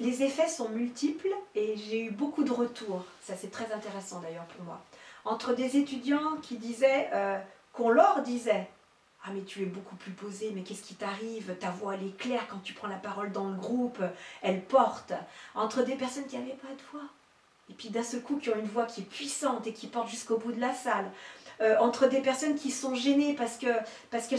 les effets sont multiples et j'ai eu beaucoup de retours. Ça, c'est très intéressant d'ailleurs pour moi. Entre des étudiants qui disaient, qu'on leur disait « Ah mais tu es beaucoup plus posé, mais qu'est-ce qui t'arrive? Ta voix elle est claire quand tu prends la parole dans le groupe, elle porte. » Entre des personnes qui n'avaient pas de voix, et puis d'un seul coup qui ont une voix qui est puissante et qui porte jusqu'au bout de la salle. Entre des personnes qui sont gênées parce qu'elles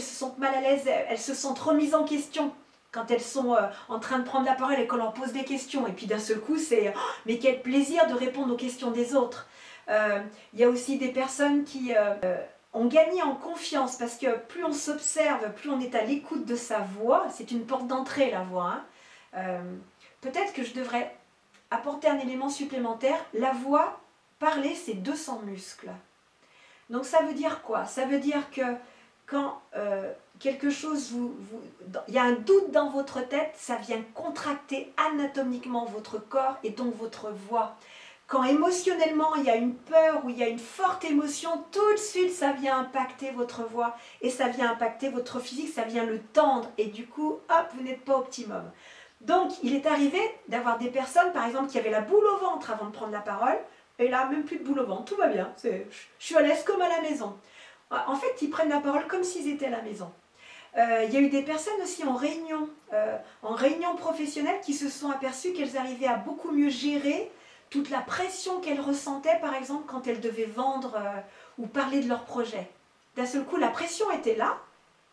se sentent mal à l'aise, elles se sentent remises en question quand elles sont en train de prendre la parole et qu'on leur pose des questions. Et puis d'un seul coup, c'est « Oh, mais quel plaisir de répondre aux questions des autres !» Il y a aussi des personnes qui ont gagné en confiance parce que plus on s'observe, plus on est à l'écoute de sa voix. C'est une porte d'entrée, la voix. Hein. Peut-être que je devrais apporter un élément supplémentaire. La voix, parler, c'est 200 muscles. Donc ça veut dire quoi? Ça veut dire que quand quelque chose, il y a un doute dans votre tête, ça vient contracter anatomiquement votre corps et donc votre voix. Quand émotionnellement il y a une peur ou il y a une forte émotion, tout de suite ça vient impacter votre voix et ça vient impacter votre physique, ça vient le tendre et du coup, hop, vous n'êtes pas optimum. Donc il est arrivé d'avoir des personnes, par exemple, qui avaient la boule au ventre avant de prendre la parole, et là, même plus de boule au ventre, tout va bien, je suis à l'aise comme à la maison. En fait, ils prennent la parole comme s'ils étaient à la maison. Il y a eu des personnes aussi en réunion professionnelle qui se sont aperçues qu'elles arrivaient à beaucoup mieux gérer toute la pression qu'elles ressentaient, par exemple, quand elles devaient vendre ou parler de leur projet. D'un seul coup, la pression était là,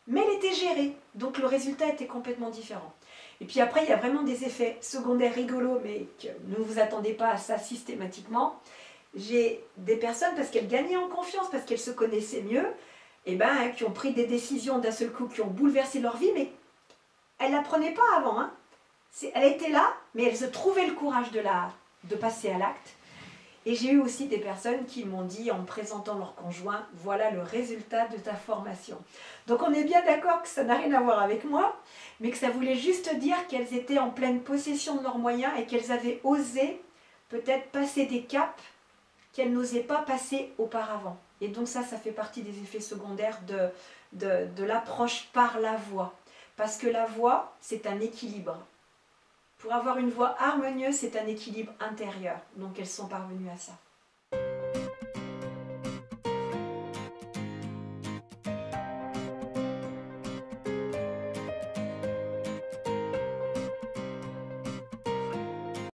mais elle était gérée, donc le résultat était complètement différent. Et puis après, il y a vraiment des effets secondaires rigolos, mais que ne vous attendez pas à ça systématiquement. J'ai des personnes, parce qu'elles gagnaient en confiance, parce qu'elles se connaissaient mieux, et ben, qui ont pris des décisions d'un seul coup, qui ont bouleversé leur vie, mais elles ne la prenaient pas avant. Hein. Elle était là, mais elles trouvaient le courage de passer à l'acte. Et j'ai eu aussi des personnes qui m'ont dit, en me présentant leur conjoint, voilà le résultat de ta formation. Donc on est bien d'accord que ça n'a rien à voir avec moi, mais que ça voulait juste dire qu'elles étaient en pleine possession de leurs moyens et qu'elles avaient osé peut-être passer des caps qu'elles n'osaient pas passer auparavant. Et donc ça fait partie des effets secondaires de l'approche par la voix. Parce que la voix, c'est un équilibre. Pour avoir une voix harmonieuse, c'est un équilibre intérieur. Donc elles sont parvenues à ça.